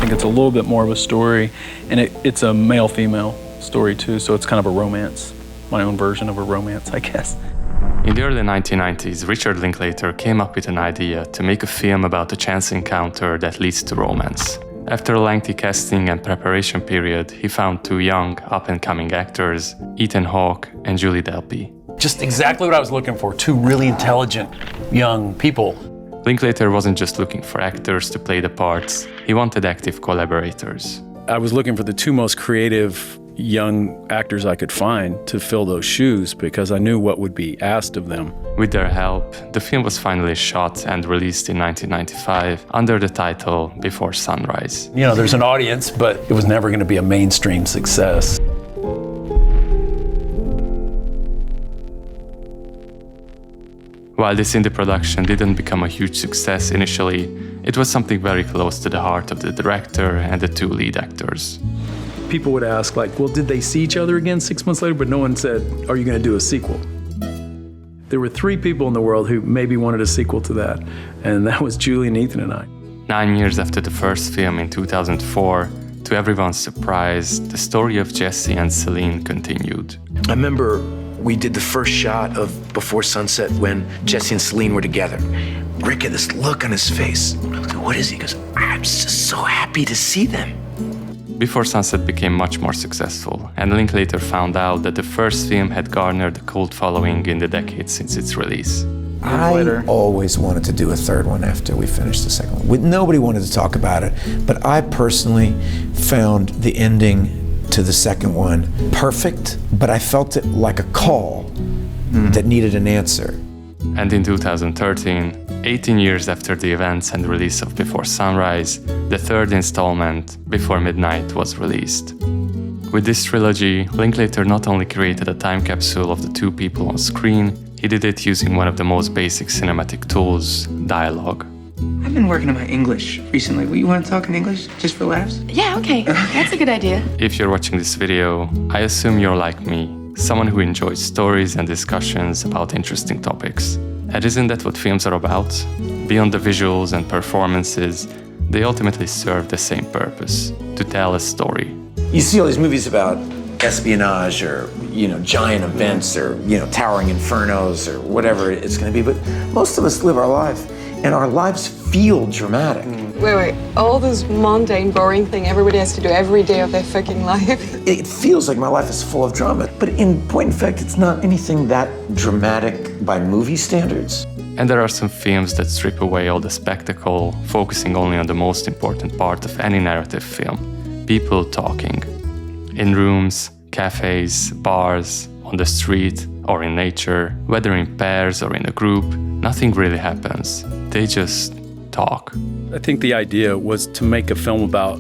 think it's a little bit more of a story, and it's a male-female story too, so it's kind of a romance, my own version of a romance, I guess. In the early 1990s, Richard Linklater came up with an idea to make a film about a chance encounter that leads to romance. After a lengthy casting and preparation period, he found two young, up-and-coming actors, Ethan Hawke and Julie Delpy. Just exactly what I was looking for, two really intelligent young people. Linklater wasn't just looking for actors to play the parts, he wanted active collaborators. I was looking for the two most creative young actors I could find to fill those shoes because I knew what would be asked of them. With their help, the film was finally shot and released in 1995 under the title Before Sunrise. You know, there's an audience, but it was never going to be a mainstream success. While this indie production didn't become a huge success initially, it was something very close to the heart of the director and the two lead actors. People would ask, like, well, did they see each other again 6 months later? But no one said, are you going to do a sequel? There were three people in the world who maybe wanted a sequel to that, and that was Julie and Ethan and I. 9 years after the first film in 2004, to everyone's surprise, the story of Jesse and Celine continued. I remember we did the first shot of Before Sunset when Jesse and Celine were together. Rick had this look on his face. I was like, what is he? He goes, I'm just so happy to see them. Before Sunset became much more successful, and Linklater found out that the first film had garnered a cult following in the decades since its release. I always wanted to do a third one after we finished the second one. Nobody wanted to talk about it, but I personally found the ending to the second one perfect, but I felt it like a call that needed an answer. And in 2013, 18 years after the events and release of Before Sunrise, the third installment, Before Midnight, was released. With this trilogy, Linklater not only created a time capsule of the two people on screen, he did it using one of the most basic cinematic tools, dialogue. I've been working on my English recently. You want to talk in English, just for laughs? Yeah, okay. That's a good idea. If you're watching this video, I assume you're like me, someone who enjoys stories and discussions about interesting topics. And isn't that what films are about? Beyond the visuals and performances, they ultimately serve the same purpose, to tell a story. You see all these movies about espionage or, giant events or, towering infernos or whatever it's going to be, but most of us live our life, and our lives feel dramatic. Wait, all this mundane, boring thing everybody has to do every day of their fucking life. It feels like my life is full of drama, but in point of fact, it's not anything that dramatic by movie standards. And there are some films that strip away all the spectacle, focusing only on the most important part of any narrative film: people talking. In rooms, cafes, bars, on the street, or in nature, whether in pairs or in a group, nothing really happens. They just talk. I think the idea was to make a film about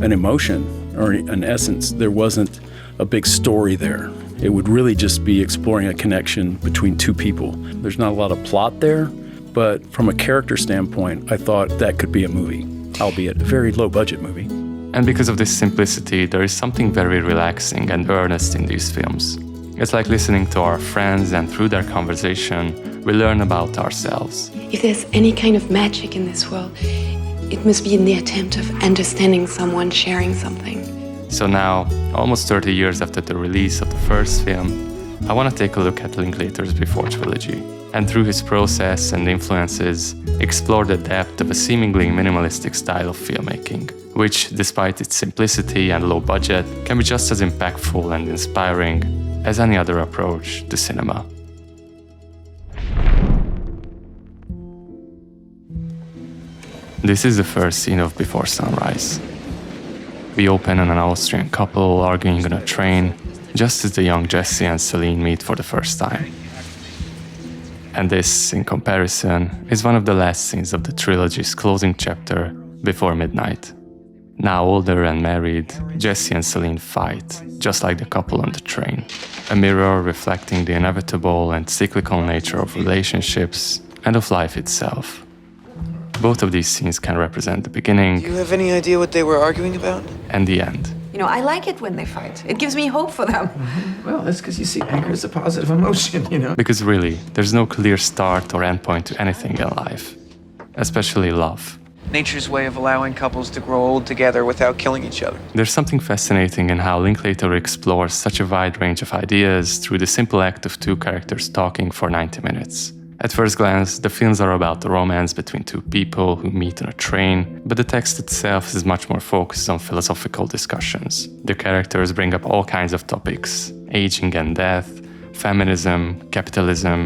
an emotion or an essence. There wasn't a big story there. It would really just be exploring a connection between two people. There's not a lot of plot there, but from a character standpoint, I thought that could be a movie, albeit a very low-budget movie. And because of this simplicity, there is something very relaxing and earnest in these films. It's like listening to our friends, and through their conversation, we learn about ourselves. If there's any kind of magic in this world, it must be in the attempt of understanding someone, sharing something. So now, almost 30 years after the release of the first film, I want to take a look at Linklater's Before Trilogy, and through his process and influences, explore the depth of a seemingly minimalistic style of filmmaking, which, despite its simplicity and low budget, can be just as impactful and inspiring as any other approach to cinema. This is the first scene of Before Sunrise. We open on an Austrian couple arguing on a train, just as the young Jesse and Celine meet for the first time. And this, in comparison, is one of the last scenes of the trilogy's closing chapter, Before Midnight. Now older and married, Jesse and Celine fight, just like the couple on the train. A mirror reflecting the inevitable and cyclical nature of relationships and of life itself. Both of these scenes can represent the beginning. Do you have any idea what they were arguing about? And the end. I like it when they fight. It gives me hope for them. Well, that's because you see anger as a positive emotion, Because really, there's no clear start or end point to anything in life, especially love. nature's way of allowing couples to grow old together without killing each other. There's something fascinating in how Linklater explores such a wide range of ideas through the simple act of two characters talking for 90 minutes. At first glance, the films are about the romance between two people who meet on a train, but the text itself is much more focused on philosophical discussions. The characters bring up all kinds of topics: aging and death, feminism, capitalism,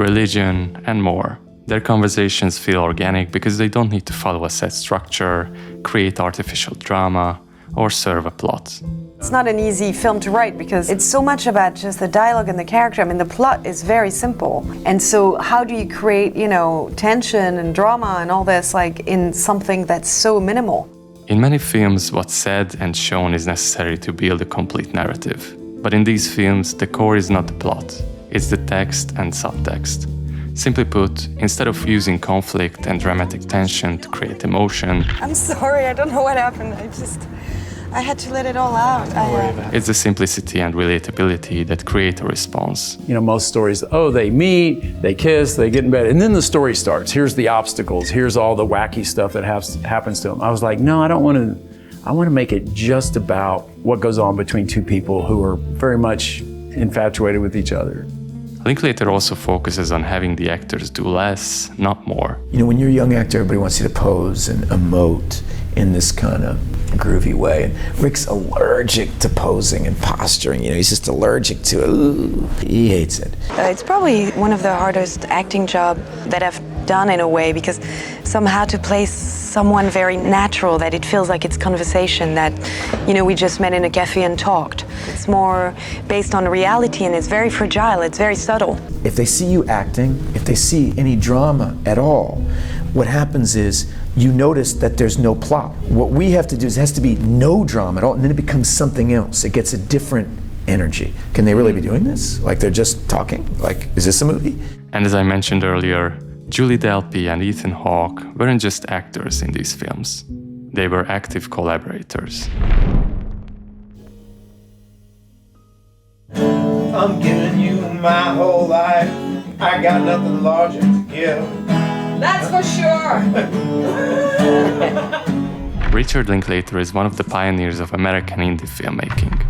religion, and more. Their conversations feel organic because they don't need to follow a set structure, create artificial drama, or serve a plot. It's not an easy film to write because it's so much about just the dialogue and the character. I mean, the plot is very simple. And so how do you create, tension and drama and all this, in something that's so minimal? In many films, what's said and shown is necessary to build a complete narrative. But in these films, the core is not the plot, it's the text and subtext. Simply put, instead of using conflict and dramatic tension to create emotion, I'm sorry, I don't know what happened. I had to let it all out. it's the simplicity and relatability that create a response. Most stories, they meet, they kiss, they get in bed, and then the story starts. Here's the obstacles, here's all the wacky stuff that happens to them. I was like, no, I don't want to. I want to make it just about what goes on between two people who are very much infatuated with each other. Linklater also focuses on having the actors do less, not more. When you're a young actor, everybody wants you to pose and emote in this kind of groovy way. And Rick's allergic to posing and posturing. He's just allergic to it. Ooh, he hates it. It's probably one of the hardest acting jobs that I've done in a way, because somehow to play someone very natural, that it feels like it's conversation, that we just met in a cafe and talked. It's more based on reality, and it's very fragile, it's very subtle. If they see you acting, if they see any drama at all, what happens is you notice that there's no plot. What we have to do is it has to be no drama at all, and then it becomes something else. It gets a different energy. Can they really be doing this? They're just talking? Is this a movie? And as I mentioned earlier, Julie Delpy and Ethan Hawke weren't just actors in these films. They were active collaborators. I'm giving you my whole life. I got nothing larger to give. That's for sure! Richard Linklater is one of the pioneers of American indie filmmaking.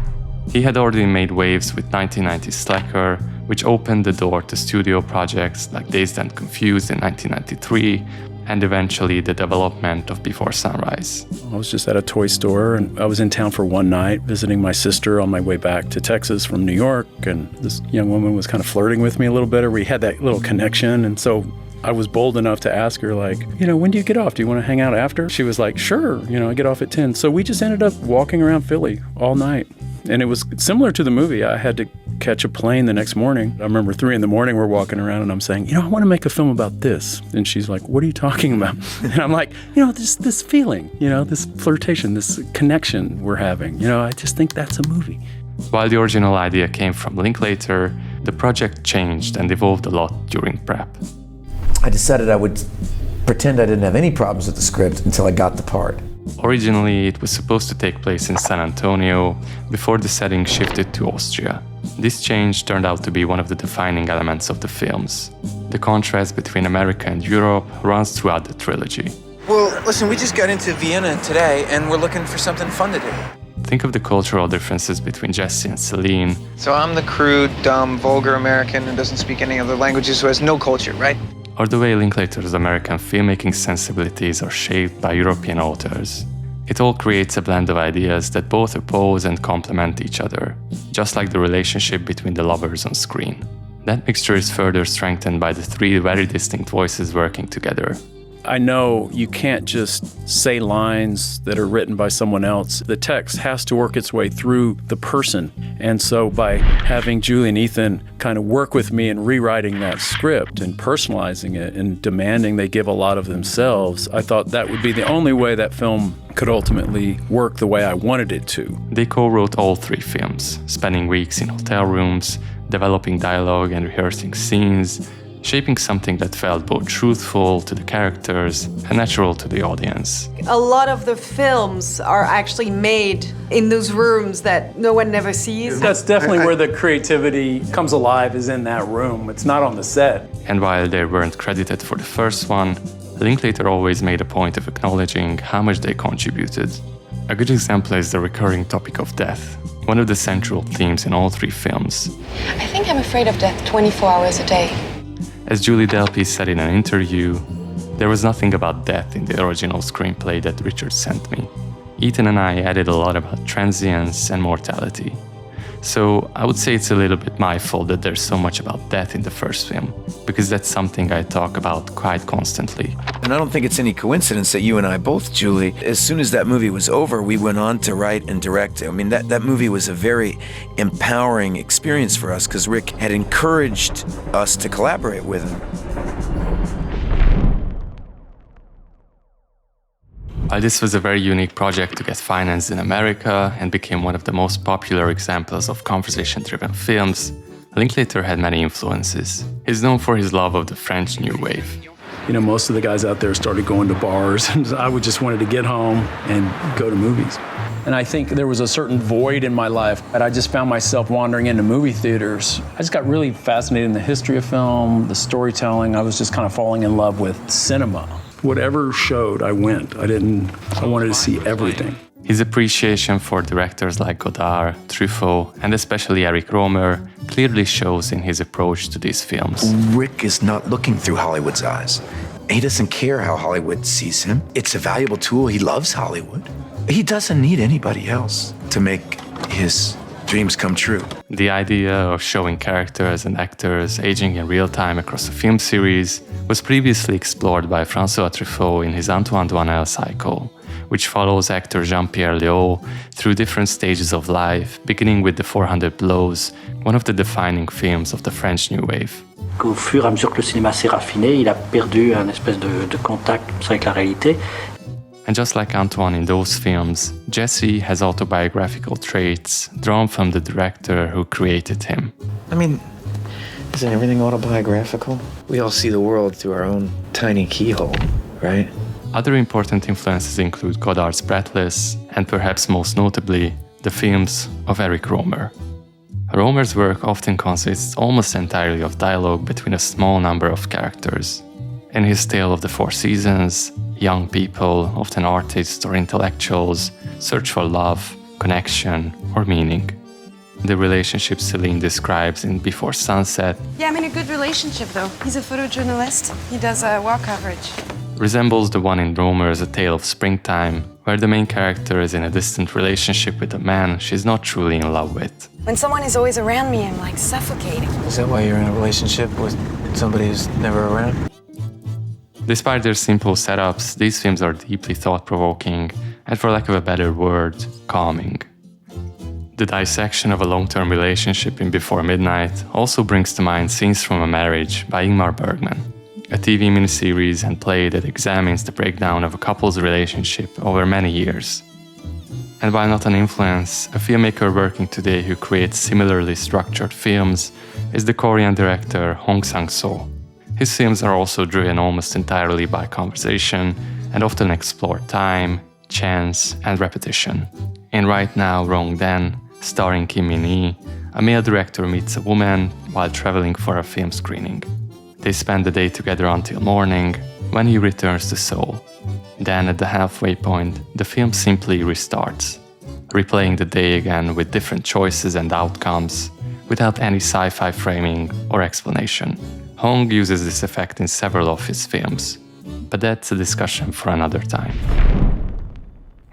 He had already made waves with 1990's Slacker, which opened the door to studio projects like Dazed and Confused in 1993, and eventually the development of Before Sunrise. I was just at a toy store, and I was in town for one night visiting my sister on my way back to Texas from New York, and this young woman was kind of flirting with me a little bit, or we had that little connection, and so I was bold enough to ask her, when do you get off? Do you want to hang out after? She was like, sure, I get off at 10. So we just ended up walking around Philly all night. And it was similar to the movie. I had to catch a plane the next morning. I remember 3 a.m, we're walking around and I'm saying, I want to make a film about this. And she's like, what are you talking about? And I'm like, this feeling, this flirtation, this connection we're having. I just think that's a movie. While the original idea came from Linklater, the project changed and evolved a lot during prep. I decided I would pretend I didn't have any problems with the script until I got the part. Originally, it was supposed to take place in San Antonio before the setting shifted to Austria. This change turned out to be one of the defining elements of the films. The contrast between America and Europe runs throughout the trilogy. Well, listen, we just got into Vienna today, and we're looking for something fun to do. Think of the cultural differences between Jesse and Celine. So I'm the crude, dumb, vulgar American who doesn't speak any other languages, who has no culture, right? Or the way Linklater's American filmmaking sensibilities are shaped by European authors. It all creates a blend of ideas that both oppose and complement each other, just like the relationship between the lovers on screen. That mixture is further strengthened by the 3 very distinct voices working together. I know you can't just say lines that are written by someone else. The text has to work its way through the person. And so by having Julie and Ethan kind of work with me in rewriting that script and personalizing it and demanding they give a lot of themselves, I thought that would be the only way that film could ultimately work the way I wanted it to. They co-wrote all 3 films, spending weeks in hotel rooms, developing dialogue and rehearsing scenes, shaping something that felt both truthful to the characters and natural to the audience. A lot of the films are actually made in those rooms that no one never sees. That's definitely where the creativity comes alive, is in that room. It's not on the set. And while they weren't credited for the first one, Linklater always made a point of acknowledging how much they contributed. A good example is the recurring topic of death, one of the central themes in all three films. I think I'm afraid of death 24 hours a day. As Julie Delpy said in an interview, there was nothing about death in the original screenplay that Richard sent me. Ethan and I added a lot about transience and mortality. So I would say it's a little bit my fault that there's so much about death in the first film, because that's something I talk about quite constantly. And I don't think it's any coincidence that you and I both, Julie, as soon as that movie was over, we went on to write and direct. I mean, that movie was a very empowering experience for us because Rick had encouraged us to collaborate with him. While this was a very unique project to get financed in America and became one of the most popular examples of conversation-driven films, Linklater had many influences. He's known for his love of the French New Wave. You know, most of the guys out there started going to bars, and I would just wanted to get home and go to movies. And I think there was a certain void in my life, and I just found myself wandering into movie theaters. I just got really fascinated in the history of film, the storytelling. I was just kind of falling in love with cinema. Whatever showed, I went. I wanted to see everything. His appreciation for directors like Godard, Truffaut, and especially Éric Rohmer clearly shows in his approach to these films. Rick is not looking through Hollywood's eyes. He doesn't care how Hollywood sees him. It's a valuable tool. He loves Hollywood. He doesn't need anybody else to make his dreams come true. The idea of showing characters and actors aging in real time across a film series was previously explored by François Truffaut in his Antoine Doinel cycle, which follows actor Jean-Pierre Léaud through different stages of life, beginning with The 400 Blows, one of the defining films of the French New Wave. Au fur et à mesure que le cinéma s'est raffiné, il a perdu un espèce de contact avec la réalité. And just like Antoine in those films, Jesse has autobiographical traits drawn from the director who created him. I mean, isn't everything autobiographical? We all see the world through our own tiny keyhole, right? Other important influences include Godard's Breathless, and perhaps most notably, the films of Éric Rohmer. Rohmer's work often consists almost entirely of dialogue between a small number of characters. In his Tale of the Four Seasons, young people, often artists or intellectuals, search for love, connection, or meaning. The relationship Celine describes in Before Sunset Yeah, I'm in a good relationship though. He's a photojournalist. He does war coverage. resembles the one in Rohmer's A Tale of Springtime, where the main character is in a distant relationship with a man she's not truly in love with. When someone is always around me, I'm like suffocating. Is that why you're in a relationship with somebody who's never around? Despite their simple setups, these films are deeply thought-provoking and, for lack of a better word, calming. The dissection of a long-term relationship in Before Midnight also brings to mind Scenes from a Marriage by Ingmar Bergman, a TV miniseries and play that examines the breakdown of a couple's relationship over many years. And while not an influence, a filmmaker working today who creates similarly structured films is the Korean director Hong Sang-soo. His films are also driven almost entirely by conversation and often explore time, chance, and repetition. In Right Now, Wrong Then, starring Kim Min-hee, a male director meets a woman while traveling for a film screening. They spend the day together until morning, when he returns to Seoul. Then, at the halfway point, the film simply restarts, replaying the day again with different choices and outcomes, without any sci-fi framing or explanation. Hong uses this effect in several of his films, but that's a discussion for another time.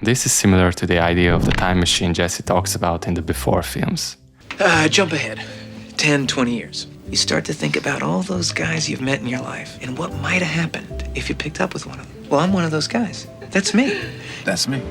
This is similar to the idea of the time machine Jesse talks about in the Before films. Jump ahead 10, 20 years. You start to think about all those guys you've met in your life and what might have happened if you picked up with one of them. Well, I'm one of those guys. That's me. That's me.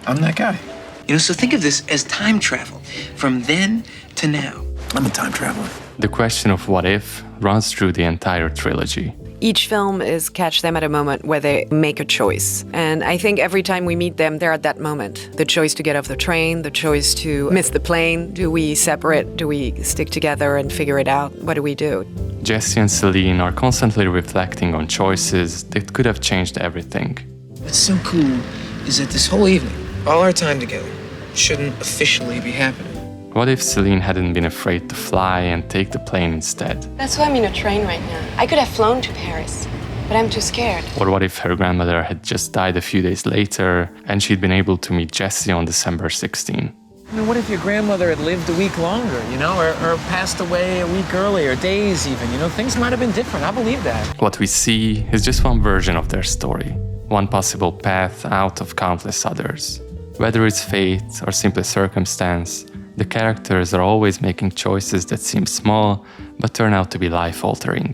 I'm that guy. You know, so think of this as time travel from then to now. I'm a time traveler. The question of what if runs through the entire trilogy. Each film is catch them at a moment where they make a choice. And I think every time we meet them, they're at that moment. The choice to get off the train, the choice to miss the plane. Do we separate? Do we stick together and figure it out? What do we do? Jesse and Celine are constantly reflecting on choices that could have changed everything. What's so cool is that this whole evening, all our time together, shouldn't officially be happening. What if Celine hadn't been afraid to fly and take the plane instead? That's why I'm in a train right now. I could have flown to Paris. but I'm too scared. Or what if her grandmother had just died a few days later and she'd been able to meet Jesse on December 16? I mean, what if your grandmother had lived a week longer, or passed away a week earlier, days even, things might have been different. I believe that. What we see is just one version of their story, one possible path out of countless others. Whether it's fate or simply circumstance, the characters are always making choices that seem small but turn out to be life-altering.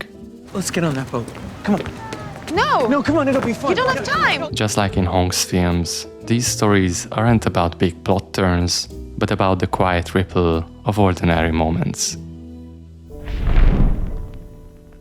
Let's get on that boat. Come on. No! No, come on, it'll be fun. You don't have time! Just like in Hong's films, these stories aren't about big plot turns, but about the quiet ripple of ordinary moments.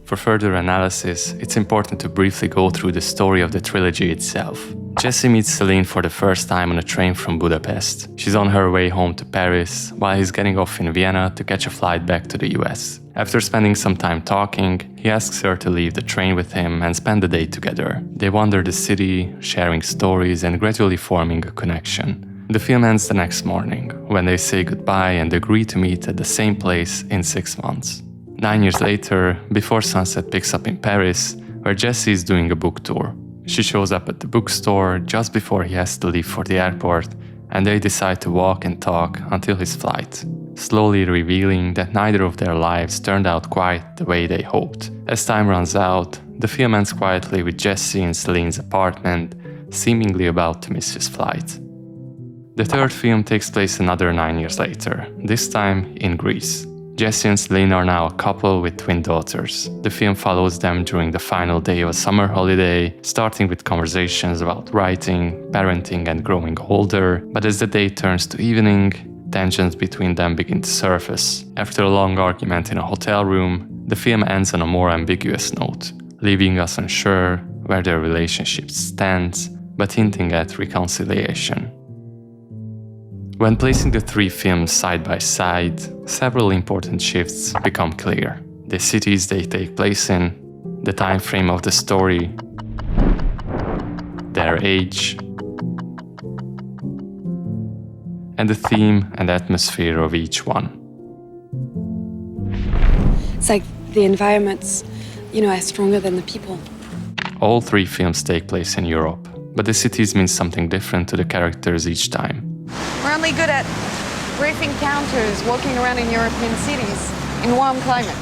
For further analysis, it's important to briefly go through the story of the trilogy itself. Jesse meets Celine for the first time on a train from Budapest. She's on her way home to Paris, while he's getting off in Vienna to catch a flight back to the US. After spending some time talking, he asks her to leave the train with him and spend the day together. They wander the city, sharing stories and gradually forming a connection. The film ends the next morning, when they say goodbye and agree to meet at the same place in 6 months. 9 years later, Before Sunset picks up in Paris, where Jesse is doing a book tour. She shows up at the bookstore just before he has to leave for the airport, and they decide to walk and talk until his flight, slowly revealing that neither of their lives turned out quite the way they hoped. As time runs out, the film ends quietly with Jesse in Celine's apartment, seemingly about to miss his flight. The third film takes place another 9 years later, this time in Greece. Jesse and Celine are now a couple with twin daughters. The film follows them during the final day of a summer holiday, starting with conversations about writing, parenting and growing older, but as the day turns to evening, tensions between them begin to surface. After a long argument in a hotel room, the film ends on a more ambiguous note, leaving us unsure where their relationship stands, but hinting at reconciliation. When placing the three films side by side, several important shifts become clear. The cities they take place in, the time frame of the story, their age, and the theme and atmosphere of each one. It's like the environments, are stronger than the people. All three films take place in Europe, but the cities mean something different to the characters each time. We're only good at brief encounters, walking around in European cities, in warm climate.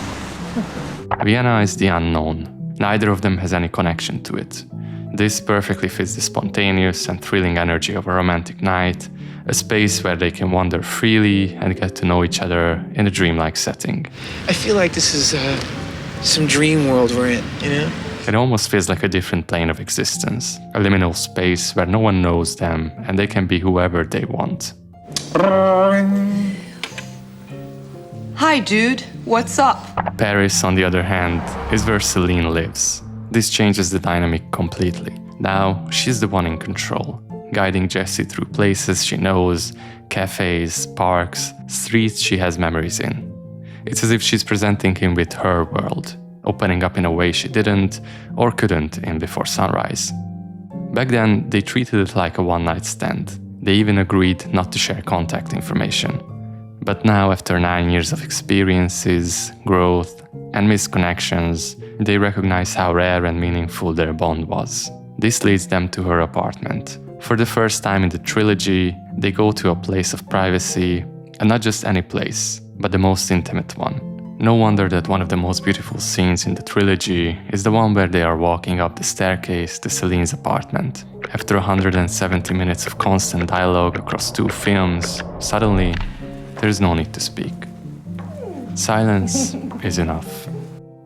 Vienna is the unknown. Neither of them has any connection to it. This perfectly fits the spontaneous and thrilling energy of a romantic night, a space where they can wander freely and get to know each other in a dreamlike setting. I feel like this is some dream world we're in, It almost feels like a different plane of existence, a liminal space where no one knows them and they can be whoever they want. Hi, dude. What's up? Paris, on the other hand, is where Celine lives. This changes the dynamic completely. Now, she's the one in control, guiding Jesse through places she knows, cafes, parks, streets she has memories in. It's as if she's presenting him with her world, opening up in a way she didn't or couldn't in Before Sunrise. Back then, they treated it like a one-night stand. They even agreed not to share contact information. But now, after 9 years of experiences, growth, and missed connections, they recognize how rare and meaningful their bond was. This leads them to her apartment. For the first time in the trilogy, they go to a place of privacy, and not just any place, but the most intimate one. No wonder that one of the most beautiful scenes in the trilogy is the one where they are walking up the staircase to Celine's apartment. After 170 minutes of constant dialogue across two films, suddenly, there is no need to speak. Silence is enough.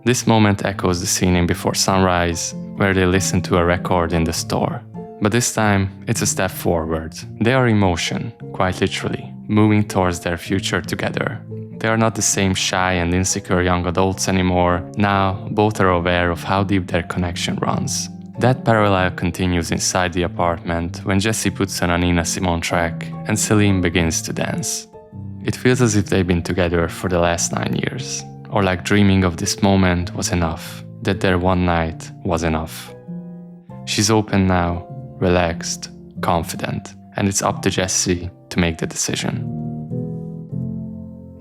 This moment echoes the scene in Before Sunrise, where they listen to a record in the store. But this time, it's a step forward. They are in motion, quite literally, moving towards their future together. They are not the same shy and insecure young adults anymore. Now, both are aware of how deep their connection runs. That parallel continues inside the apartment when Jesse puts on a Nina Simone track and Celine begins to dance. It feels as if they've been together for the last 9 years, or like dreaming of this moment was enough, that their one night was enough. She's open now, relaxed, confident, and it's up to Jesse to make the decision.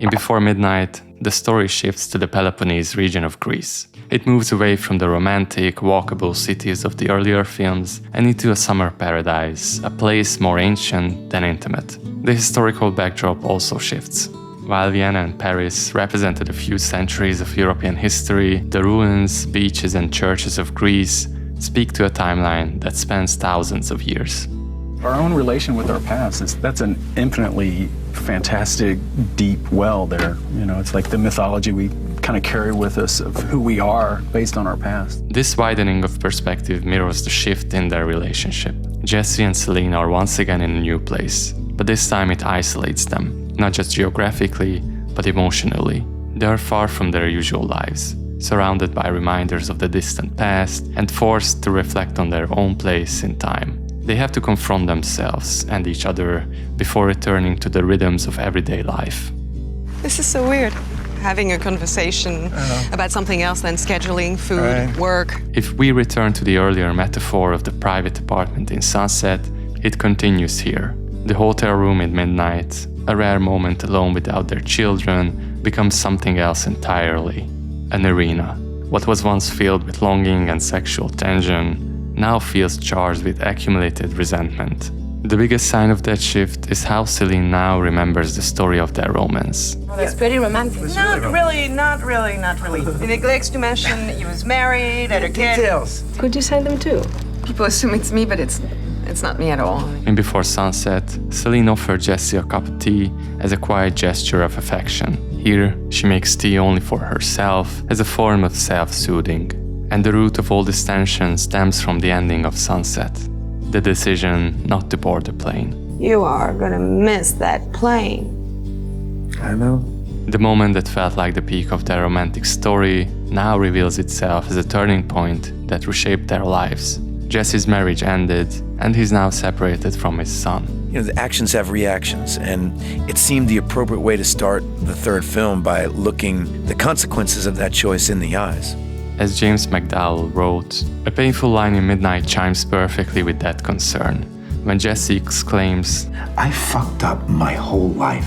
In Before Midnight, the story shifts to the Peloponnese region of Greece. It moves away from the romantic, walkable cities of the earlier films and into a summer paradise, a place more ancient than intimate. The historical backdrop also shifts. While Vienna and Paris represented a few centuries of European history, the ruins, beaches and churches of Greece speak to a timeline that spans thousands of years. Our own relation with our past, that's an infinitely fantastic, deep well there. You know, it's like the mythology we kind of carry with us of who we are based on our past. This widening of perspective mirrors the shift in their relationship. Jesse and Celine are once again in a new place, but this time it isolates them, not just geographically, but emotionally. They are far from their usual lives, surrounded by reminders of the distant past and forced to reflect on their own place in time. They have to confront themselves and each other before returning to the rhythms of everyday life. This is so weird. Having a conversation about something else than scheduling, food, work. If we return to the earlier metaphor of the private apartment in Sunset, it continues here. The hotel room at midnight, a rare moment alone without their children, becomes something else entirely. An arena. What was once filled with longing and sexual tension now feels charged with accumulated resentment. The biggest sign of that shift is how Celine now remembers the story of their romance. It's pretty romantic. Not really. He neglects to mention he was married, had a kid. Details. Could you send them too? People assume it's me, but it's not me at all. In Before Sunset, Celine offered Jesse a cup of tea as a quiet gesture of affection. Here, she makes tea only for herself as a form of self-soothing. And the root of all this tension stems from the ending of Sunset, the decision not to board the plane. You are gonna miss that plane. I know. The moment that felt like the peak of their romantic story now reveals itself as a turning point that reshaped their lives. Jesse's marriage ended, and he's now separated from his son. You know, the actions have reactions, and it seemed the appropriate way to start the third film by looking the consequences of that choice in the eyes. As James McDowell wrote, a painful line in Midnight chimes perfectly with that concern, when Jesse exclaims, I fucked up my whole life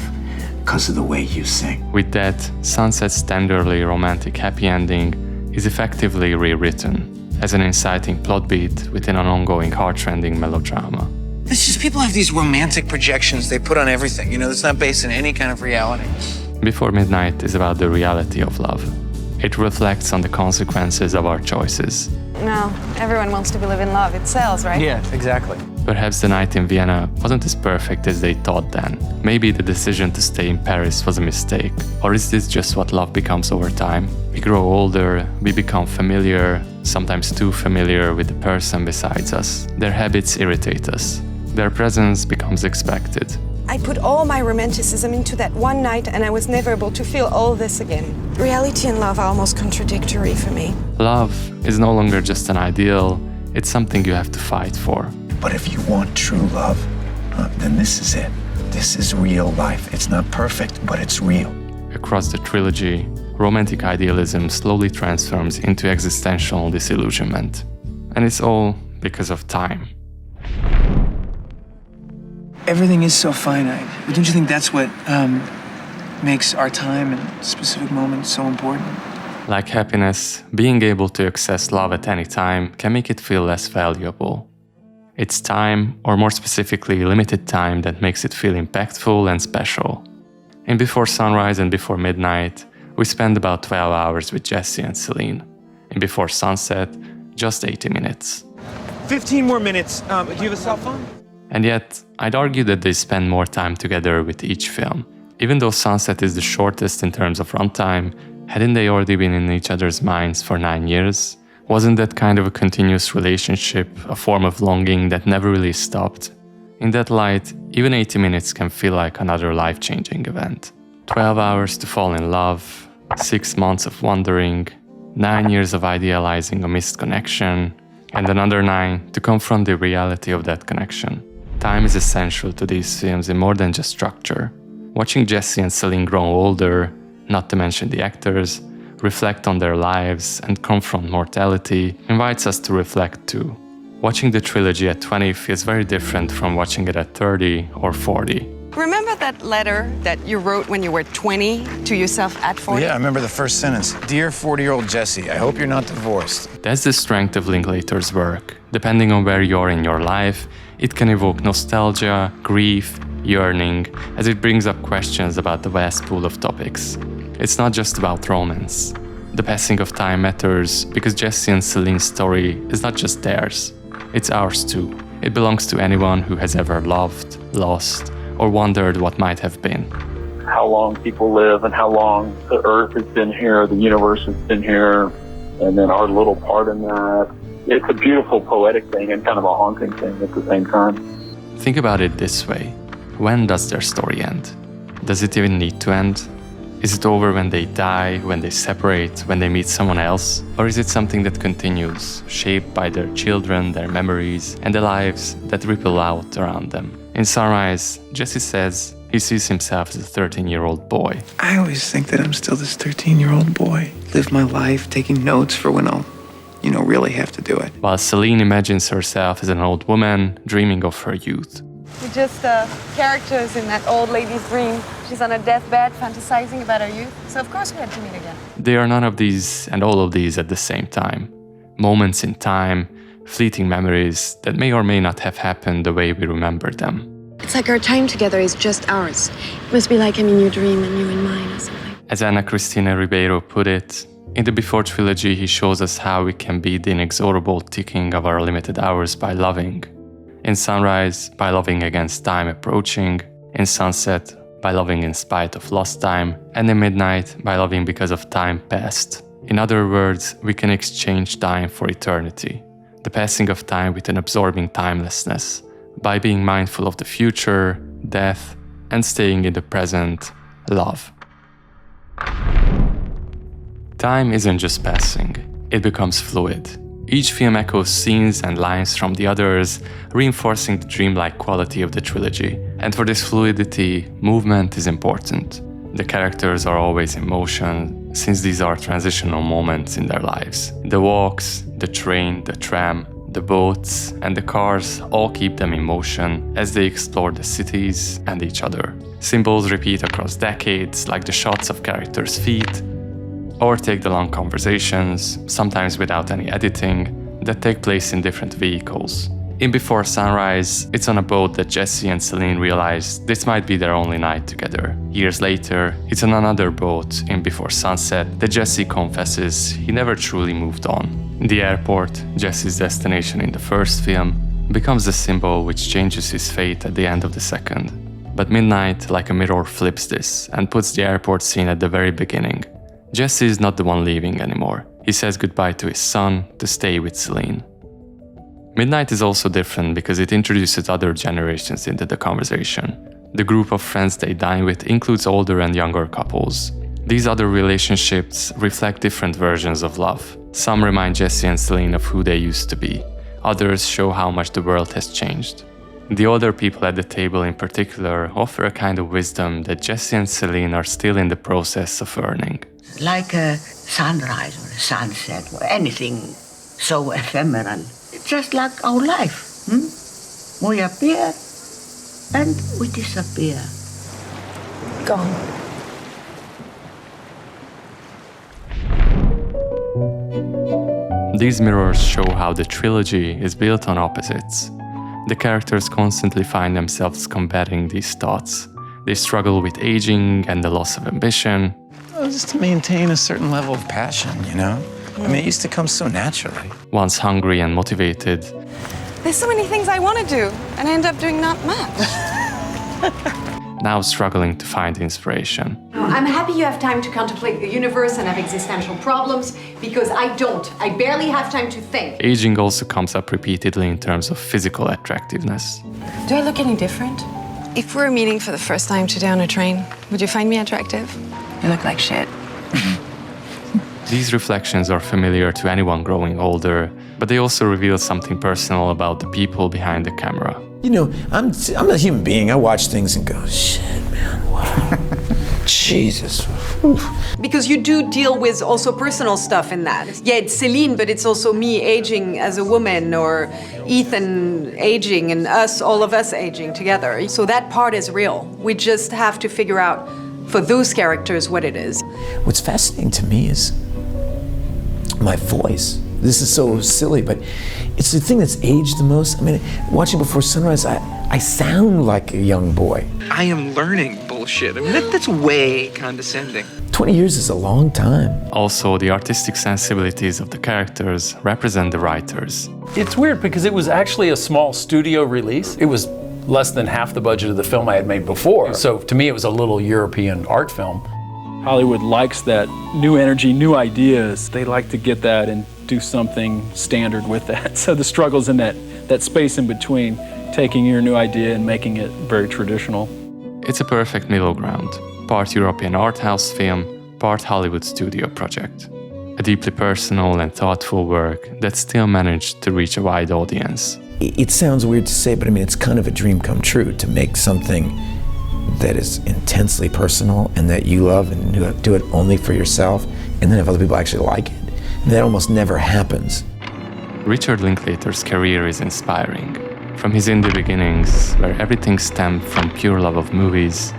because of the way you sing. With that, Sunset's tenderly romantic happy ending is effectively rewritten as an inciting plot beat within an ongoing heart-rending melodrama. It's just people have these romantic projections they put on everything, you know, that's not based in any kind of reality. Before Midnight is about the reality of love. It reflects on the consequences of our choices. No, everyone wants to live in love. It sells, right? Yeah, exactly. Perhaps the night in Vienna wasn't as perfect as they thought then. Maybe the decision to stay in Paris was a mistake. Or is this just what love becomes over time? We grow older, we become familiar, sometimes too familiar with the person besides us. Their habits irritate us. Their presence becomes expected. I put all my romanticism into that one night and I was never able to feel all this again. Reality and love are almost contradictory for me. Love is no longer just an ideal, it's something you have to fight for. But if you want true love, then this is it. This is real life. It's not perfect, but it's real. Across the trilogy, romantic idealism slowly transforms into existential disillusionment. And it's all because of time. Everything is so finite. But don't you think that's what makes our time and specific moments so important? Like happiness, being able to access love at any time can make it feel less valuable. It's time, or more specifically, limited time, that makes it feel impactful and special. In Before Sunrise and Before Midnight, we spend about 12 hours with Jesse and Celine. In Before Sunset, just 80 minutes. 15 more minutes. Do you have a cell phone? And yet, I'd argue that they spend more time together with each film. Even though Sunset is the shortest in terms of runtime, hadn't they already been in each other's minds for 9 years? Wasn't that kind of a continuous relationship a form of longing that never really stopped? In that light, even 80 minutes can feel like another life-changing event. 12 hours to fall in love, 6 months of wandering, 9 years of idealizing a missed connection, and another 9 to confront the reality of that connection. Time is essential to these films in more than just structure. Watching Jesse and Celine grow older, not to mention the actors, reflect on their lives and confront mortality invites us to reflect too. Watching the trilogy at 20 feels very different from watching it at 30 or 40. Remember that letter that you wrote when you were 20 to yourself at 40? Yeah, I remember the first sentence. Dear 40-year-old Jesse, I hope you're not divorced. That's the strength of Linklater's work. Depending on where you are in your life, it can evoke nostalgia, grief, yearning, as it brings up questions about the vast pool of topics. It's not just about romance. The passing of time matters because Jesse and Celine's story is not just theirs, it's ours too. It belongs to anyone who has ever loved, lost, or wondered what might have been. How long people live and how long the Earth has been here, the universe has been here, and then our little part in that. It's a beautiful poetic thing and kind of a haunting thing at the same time. Think about it this way. When does their story end? Does it even need to end? Is it over when they die, when they separate, when they meet someone else? Or is it something that continues, shaped by their children, their memories, and the lives that ripple out around them? In Sunrise, Jesse says he sees himself as a 13-year-old boy. I always think that I'm still this 13-year-old boy. Live my life taking notes for when I'll, really have to do it. While Celine imagines herself as an old woman, dreaming of her youth. We're just characters in that old lady's dream. She's on a deathbed fantasizing about her youth, so of course we had to meet again. They are none of these and all of these at the same time. Moments in time, fleeting memories that may or may not have happened the way we remember them. It's like our time together is just ours. It must be like I'm in your dream and you in mine or something. As Ana Cristina Ribeiro put it, in the Before Trilogy he shows us how we can beat the inexorable ticking of our limited hours by loving. In Sunrise, by loving against time approaching. In Sunset, by loving in spite of lost time. And in Midnight, by loving because of time past. In other words, we can exchange time for eternity. The passing of time with an absorbing timelessness. By being mindful of the future, death, and staying in the present, love. Time isn't just passing, it becomes fluid. Each film echoes scenes and lines from the others, reinforcing the dreamlike quality of the trilogy. And for this fluidity, movement is important. The characters are always in motion, since these are transitional moments in their lives. The walks, the train, the tram, the boats, and the cars all keep them in motion as they explore the cities and each other. Symbols repeat across decades, like the shots of characters' feet, or take the long conversations, sometimes without any editing, that take place in different vehicles. In Before Sunrise, it's on a boat that Jesse and Celine realize this might be their only night together. Years later, it's on another boat in Before Sunset that Jesse confesses he never truly moved on. In the airport, Jesse's destination in the first film, becomes the symbol which changes his fate at the end of the second. But Midnight, like a mirror, flips this and puts the airport scene at the very beginning. Jesse is not the one leaving anymore. He says goodbye to his son to stay with Celine. Midnight is also different because it introduces other generations into the conversation. The group of friends they dine with includes older and younger couples. These other relationships reflect different versions of love. Some remind Jesse and Celine of who they used to be. Others show how much the world has changed. The older people at the table in particular offer a kind of wisdom that Jesse and Celine are still in the process of earning. Like a sunrise or a sunset or anything so ephemeral. It's just like our life. We appear and we disappear. Gone. These mirrors show how the trilogy is built on opposites. The characters constantly find themselves combating these thoughts. They struggle with aging and the loss of ambition. Well, just to maintain a certain level of passion, I mean, it used to come so naturally. Once hungry and motivated. There's so many things I want to do, and I end up doing not much. Now struggling to find inspiration. I'm happy you have time to contemplate the universe and have existential problems, because I don't. I barely have time to think. Aging also comes up repeatedly in terms of physical attractiveness. Do I look any different? If we're meeting for the first time today on a train, would you find me attractive? You look like shit. These reflections are familiar to anyone growing older, but they also reveal something personal about the people behind the camera. I'm a human being. I watch things and go, shit, man, wow. Jesus. Because you do deal with also personal stuff in that. Yeah, it's Celine, but it's also me aging as a woman, or Ethan aging, and all of us aging together. So that part is real. We just have to figure out for those characters what it is. What's fascinating to me is my voice. This is so silly, but it's the thing that's aged the most. I mean, watching Before Sunrise, I sound like a young boy. I am learning bullshit. I mean, that's way condescending. 20 years is a long time. Also, the artistic sensibilities of the characters represent the writers. It's weird because it was actually a small studio release. It was less than half the budget of the film I had made before. So to me, it was a little European art film. Hollywood likes that new energy, new ideas. They like to get that and do something standard with that. So the struggle's in that space in between, taking your new idea and making it very traditional. It's a perfect middle ground. Part European art house film, part Hollywood studio project. A deeply personal and thoughtful work that still managed to reach a wide audience. It sounds weird to say, but I mean, it's kind of a dream come true to make something that is intensely personal and that you love and do it only for yourself, and then have other people actually like it. And that almost never happens. Richard Linklater's career is inspiring. From his indie beginnings, where everything stemmed from pure love of movies,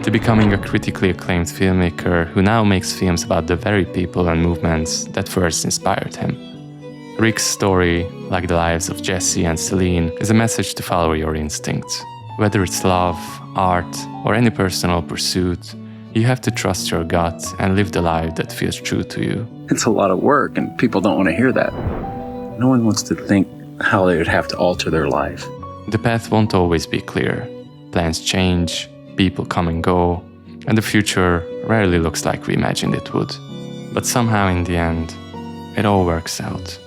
to becoming a critically acclaimed filmmaker who now makes films about the very people and movements that first inspired him. Rick's story, like the lives of Jesse and Celine, is a message to follow your instincts. Whether it's love, art, or any personal pursuit, you have to trust your gut and live the life that feels true to you. It's a lot of work, and people don't want to hear that. No one wants to think how they would have to alter their life. The path won't always be clear. Plans change, people come and go, and the future rarely looks like we imagined it would. But somehow in the end, it all works out.